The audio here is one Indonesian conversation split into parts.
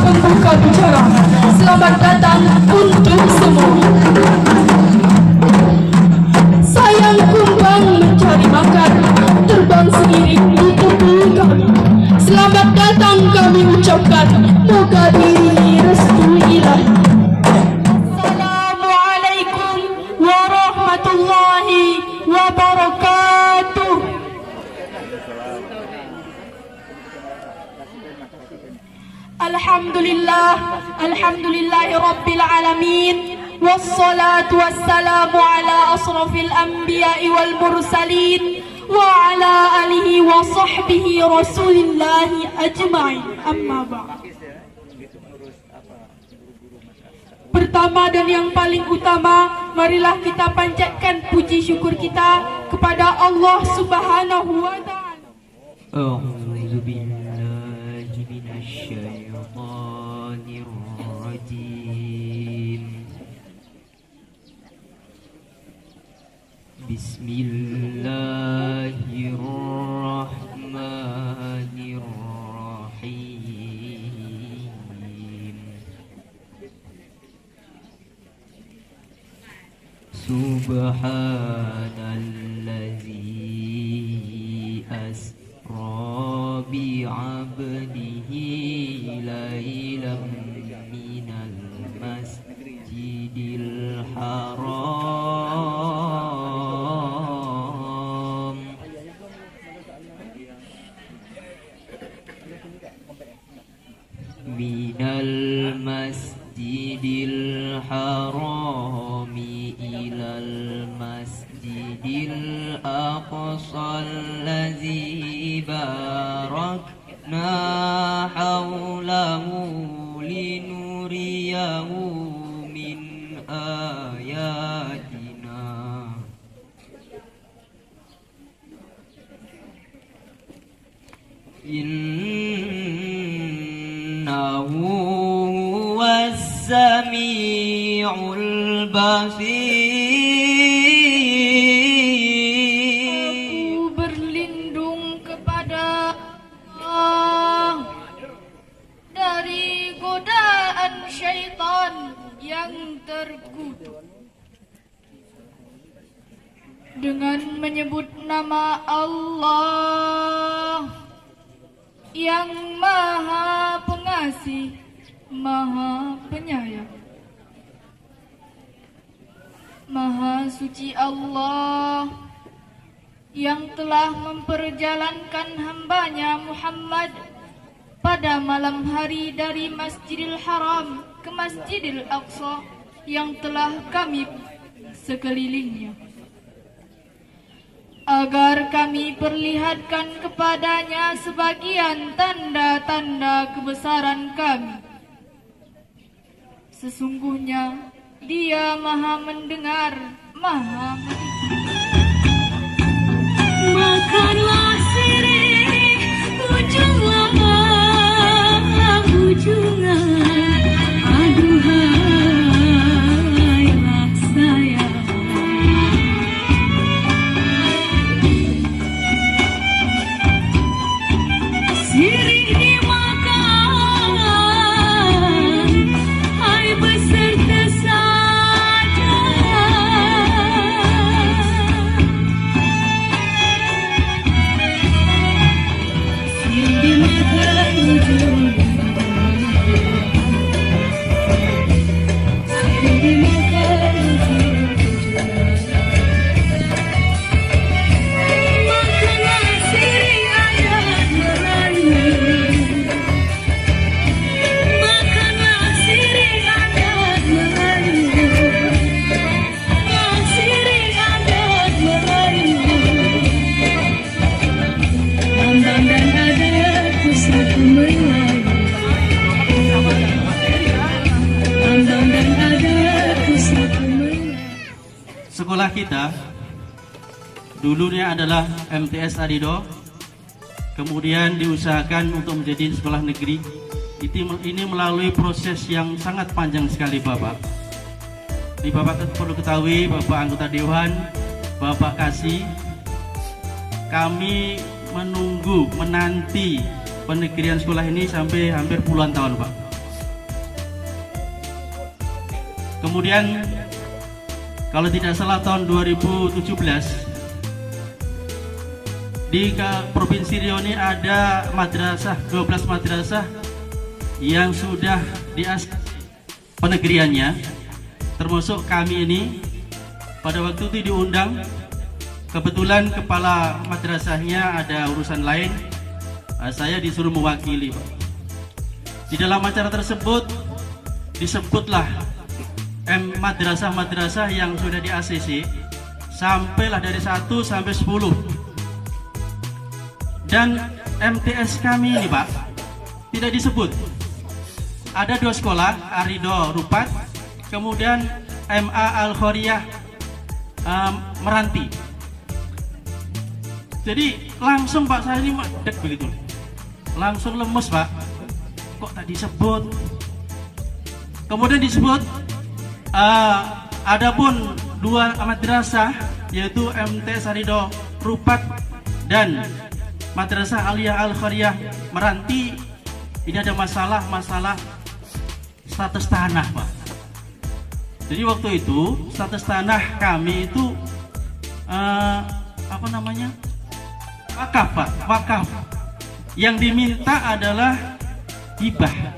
pembuka bicara. Selamat datang untuk semua. Sayang kumbang mencari makan, terbang sendiri di tepi kami. Selamat datang kami ucapkan, moga diri restu ilahi. Assalamualaikum warahmatullahi wabarakatuh. Alhamdulillahi rabbil alamin. Wassalatu wassalamu ala asrafil anbiya'i wal mursalin wa ala alihi wa sahbihi rasulillahi ajma'in. Amma ba'd. Pertama dan yang paling utama, marilah kita panjatkan puji syukur kita kepada Allah Subhanahu wa ta'ala. A'udzu billahi minasyaitonir rajim. Bismillahirrahmanirrahim. Subhanallazi asra bi'abdihi laylan minal masjidil haram ilal masjidil aqsal ladzi barakna hawlahu linuriyahu min ayatina. Innahu huwas sami'ul basir. Aku berlindung kepada Allah dari godaan syaitan yang terkutuk. Dengan menyebut nama Allah yang Maha Pengasih, Maha Penyayang. Maha suci Allah yang telah memperjalankan hambanya Muhammad pada malam hari dari Masjidil Haram ke Masjidil Aqsa yang telah kami sekelilingnya, agar kami perlihatkan kepadanya sebagian tanda-tanda kebesaran kami. Sesungguhnya Dia Maha mendengar, Maha melihat. Makanlah sirih, ujunglah ujungan, aduhailah sayang. Sirih dimakan, hai beserta saja. Sirih dimakan ujung, sirih dimakan ujung. Makanlah sirih adat Melayu, makanlah sirih adat Melayu, sirih adat Melayu. Lambang dan adat pusaka Melayu, lambang dan adat pusaka Melayu. Sekolah kita dulunya adalah MTS Adido, kemudian diusahakan untuk menjadi sekolah negeri. Ini melalui proses yang sangat panjang sekali Bapak. Di Bapak perlu ketahui, Bapak anggota Dewan, Bapak Kasih, kami menanti penegrian sekolah ini sampai hampir puluhan tahun Pak. Kemudian kalau tidak salah tahun 2017 di Provinsi Riau ini ada madrasah, 12 madrasah yang sudah di penegriannya, termasuk kami ini. Pada waktu itu diundang, kebetulan kepala madrasahnya ada urusan lain, saya disuruh mewakili, Pak. Di dalam acara tersebut disebutlah madrasah-madrasah yang sudah di ACC, sampailah dari 1 sampai 10. Dan MTS kami ini, Pak, tidak disebut. Ada 2 sekolah, Arido Rupat, kemudian MA Al-Khoriyah Meranti. Jadi langsung Pak, saya ini dek begitu, langsung lemes, Pak, kok tak disebut. Kemudian disebut ada pun 2 madrasah, yaitu MTS Arido Rupat dan Madrasah Aliyah Al-Khoriyah Meranti. Ini ada masalah status tanah, Pak. Jadi waktu itu status tanah kami itu wakaf, Pak, wakaf. Yang diminta adalah hibah.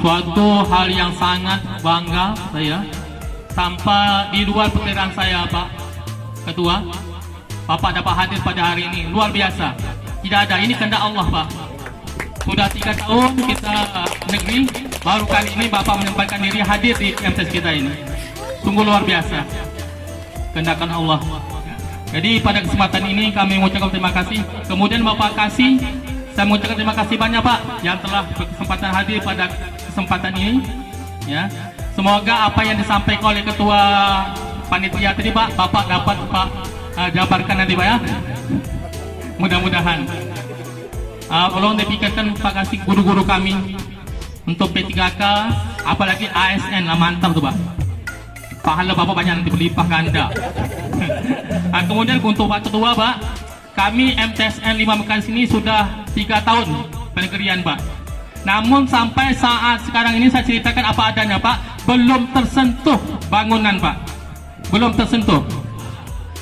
Suatu hal yang sangat bangga saya, tanpa di luar perkiraan saya, Pak Ketua, Bapak dapat hadir pada hari ini, luar biasa. Tidak ada, ini kehendak Allah, Pak. Sudah 3 tahun kita negeri, baru kali ini Bapak menyempatkan diri hadir di MTS kita ini. Sungguh luar biasa, kehendakan Allah. Jadi pada kesempatan ini kami mengucapkan terima kasih. Kemudian Bapak kasih, saya mengucapkan terima kasih banyak, Pak, yang telah berkesempatan hadir pada kesempatan ini. Ya, semoga apa yang disampaikan oleh Ketua Panitia tadi, Pak, Bapak dapat Pak jabarkan nanti, Pak, ya. Mudah-mudahan. Tolong dipikirkan Pak, kasih guru-guru kami untuk P3K, apalagi ASN, mantap tuh, Pak. Pahala Bapak banyak nanti berlimpah ganda. Kemudian untuk Pak Ketua, Pak, kami MTSN 5 Mekanis ini sudah 3 tahun penegrian, Pak. Namun sampai saat sekarang ini saya ceritakan apa adanya, Pak, belum tersentuh bangunan, Pak, belum tersentuh.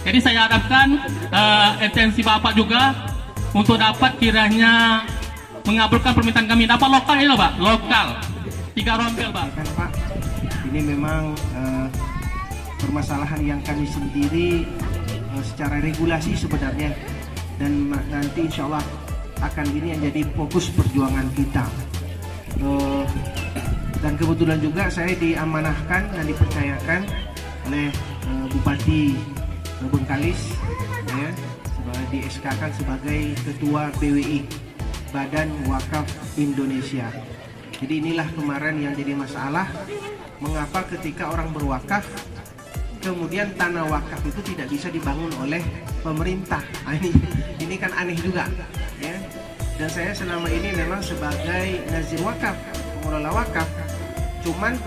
Jadi saya harapkan intensi Bapak juga untuk dapat kiranya mengabulkan permintaan kami. Dapat lokal ini loh, Pak, lokal 3 rombel, Pak. Pak, ini memang permasalahan yang kami sendiri secara regulasi sebenarnya, dan nanti insya Allah akan ini yang jadi fokus perjuangan kita. Dan kebetulan juga saya diamanahkan dan dipercayakan oleh Bupati Bengkalis, ya, di SK-kan sebagai Ketua BWI, Badan Wakaf Indonesia. Jadi inilah kemarin yang jadi masalah, mengapa ketika orang berwakaf kemudian tanah wakaf itu tidak bisa dibangun oleh pemerintah. Ini kan aneh juga, ya. Dan saya selama ini memang sebagai nazir wakaf, pengelola wakaf, cuman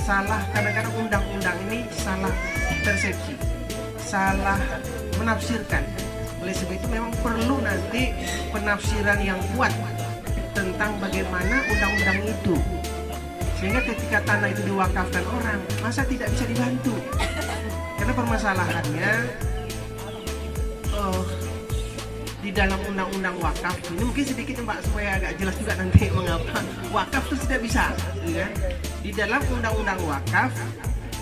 salah, kadang-kadang undang-undang ini salah persepsi, salah menafsirkan. Oleh sebab itu memang perlu nanti penafsiran yang kuat tentang bagaimana undang-undang itu, sehingga ketika tanah itu diwakafkan orang, masa tidak bisa dibantu. Karena permasalahannya di dalam undang-undang wakaf ini mungkin sedikit, Pak, supaya agak jelas juga nanti mengapa wakaf itu tidak bisa, ya. Di dalam undang-undang wakaf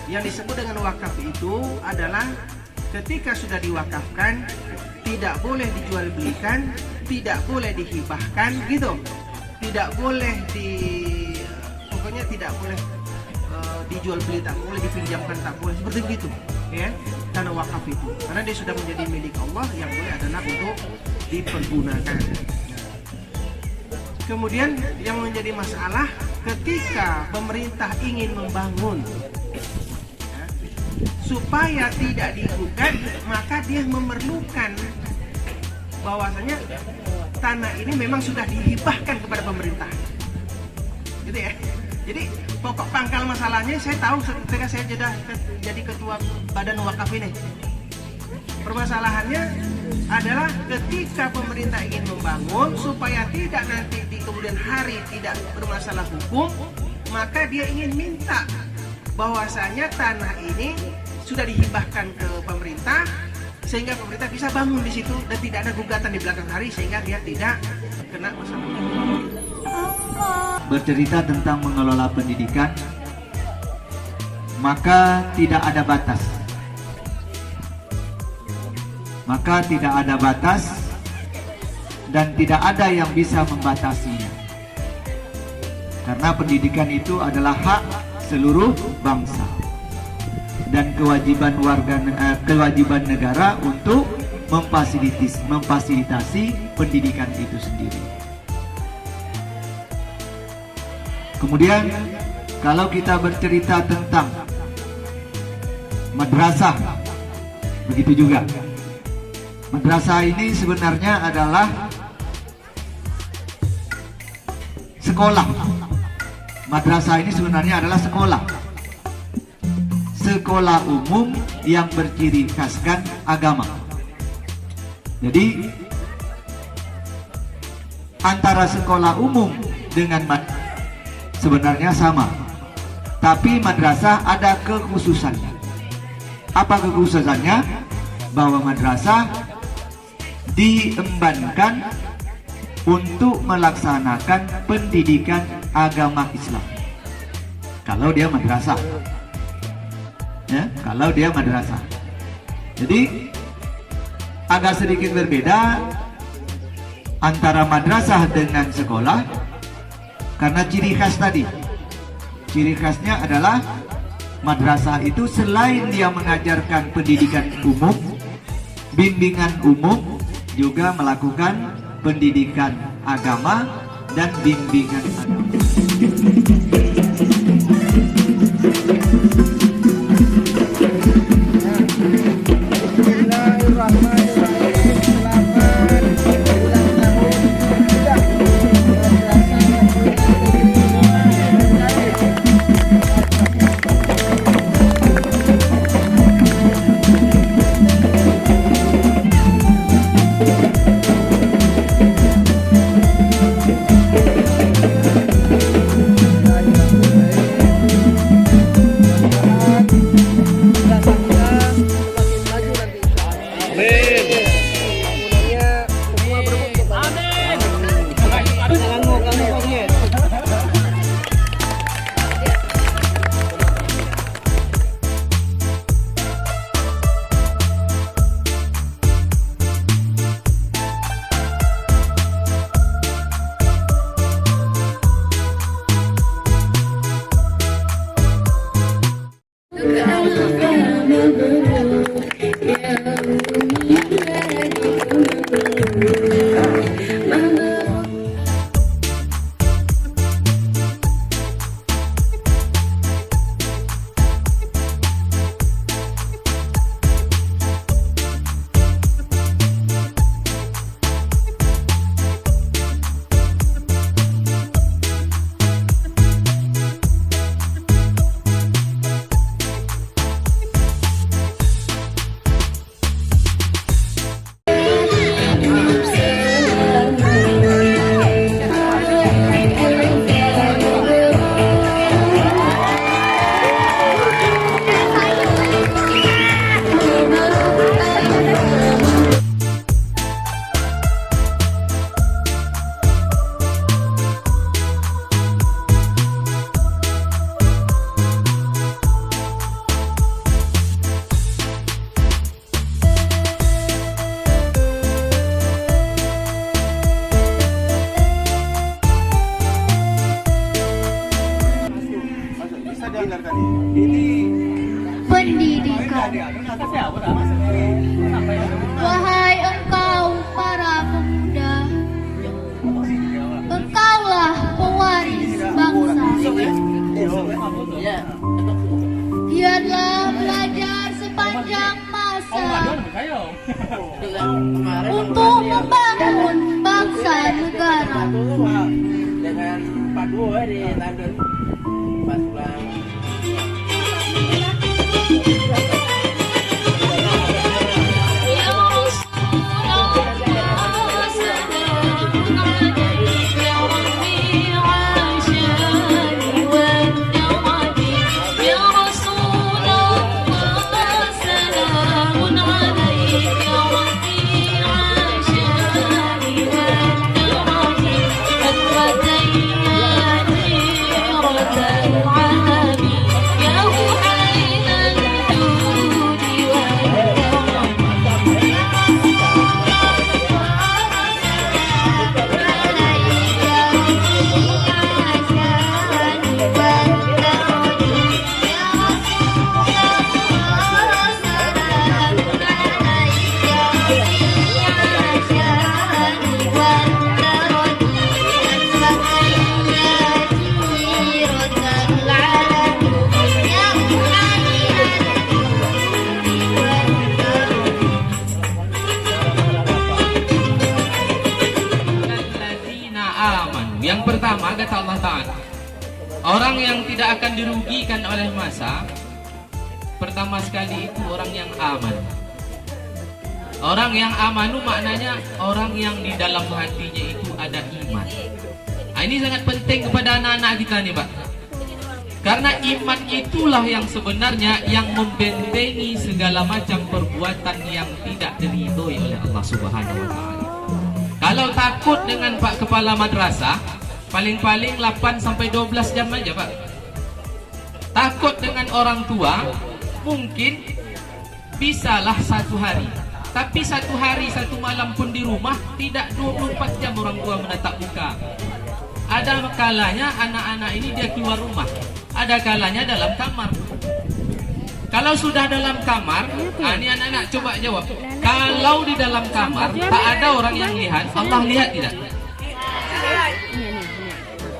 yang disebut dengan wakaf itu adalah ketika sudah diwakafkan tidak boleh dijual belikan, tidak boleh dihibahkan, gitu, tidak boleh pokoknya tidak boleh dijual beli tak boleh, dipinjamkan tak boleh, seperti begitu, ya, tanah wakaf itu, karena dia sudah menjadi milik Allah, yang boleh adalah untuk dipergunakan. Kemudian yang menjadi masalah ketika pemerintah ingin membangun, ya, supaya tidak digugat, maka dia memerlukan bahwasanya tanah ini memang sudah dihibahkan kepada pemerintah, gitu ya. Jadi pokok pangkal masalahnya saya tahu ketika saya jadi ketua badan wakaf ini. Permasalahannya adalah ketika pemerintah ingin membangun supaya tidak nanti di kemudian hari tidak bermasalah hukum, maka dia ingin minta bahwasanya tanah ini sudah dihibahkan ke pemerintah sehingga pemerintah bisa bangun di situ dan tidak ada gugatan di belakang hari sehingga dia tidak kena masalah hukum. Bercerita tentang mengelola pendidikan, maka tidak ada batas. Maka tidak ada batas dan tidak ada yang bisa membatasinya. Karena pendidikan itu adalah hak seluruh bangsa dan kewajiban negara untuk memfasilitasi pendidikan itu sendiri. Kemudian kalau kita bercerita tentang madrasah, begitu juga. Madrasah ini sebenarnya adalah sekolah. Madrasah ini sebenarnya adalah sekolah. Sekolah umum yang berciri khaskan agama. Jadi antara sekolah umum dengan sebenarnya sama, tapi madrasah ada kekhususannya. Apa kekhususannya? Bahwa madrasah diembankan untuk melaksanakan pendidikan agama Islam. Kalau dia madrasah, ya, kalau dia madrasah. Jadi agak sedikit berbeda antara madrasah dengan sekolah. Karena ciri khas tadi, ciri khasnya adalah madrasah itu selain dia mengajarkan pendidikan umum, bimbingan umum, juga melakukan pendidikan agama dan bimbingan agama. pendidikan. Wahai engkau para pemuda, engkaulah pewaris bangsa. Biarlah belajar sepanjang masa untuk membangun bangsa negara. Dengan padu di London pas pulang. Yang pertama kata Allah Ta'ala, orang yang tidak akan dirugikan oleh masa, pertama sekali itu orang yang aman. Orang yang amanu maknanya orang yang di dalam hatinya itu ada iman. Nah, ini sangat penting kepada anak-anak kita nih Pak. Karena iman itulah yang sebenarnya yang membentengi segala macam perbuatan yang tidak diridhoi oleh Allah Subhanahu wa Ta'ala. Kalau takut dengan Pak Kepala Madrasah, paling-paling 8 sampai 12 jam aja Pak. Takut dengan orang tua, mungkin bisalah 1 hari. Tapi 1 hari 1 malam pun di rumah, tidak 24 jam orang tua menatap muka. Ada kalanya anak-anak ini dia keluar rumah, ada kalanya dalam kamar. Kalau sudah dalam kamar, ini anak-anak coba jawab. Kalau di dalam kamar tak ada orang yang lihat, Allah lihat tidak?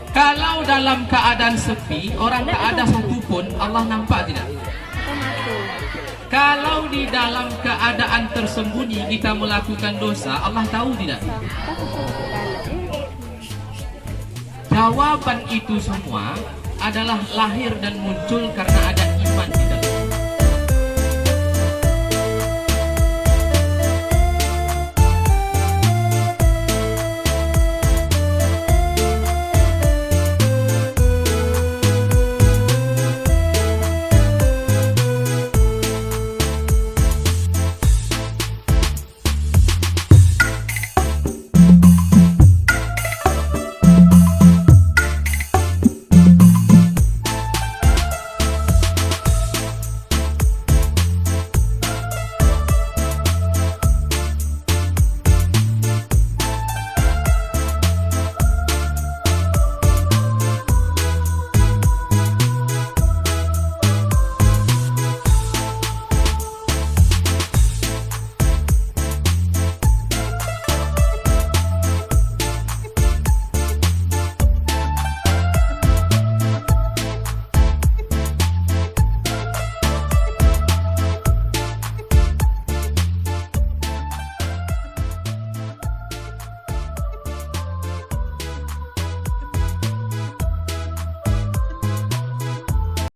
Kalau dalam keadaan sepi, orang tak ada satupun, Allah nampak tidak? Kalau di dalam keadaan tersembunyi kita melakukan dosa, Allah tahu tidak? Jawaban itu semua adalah lahir dan muncul karena ada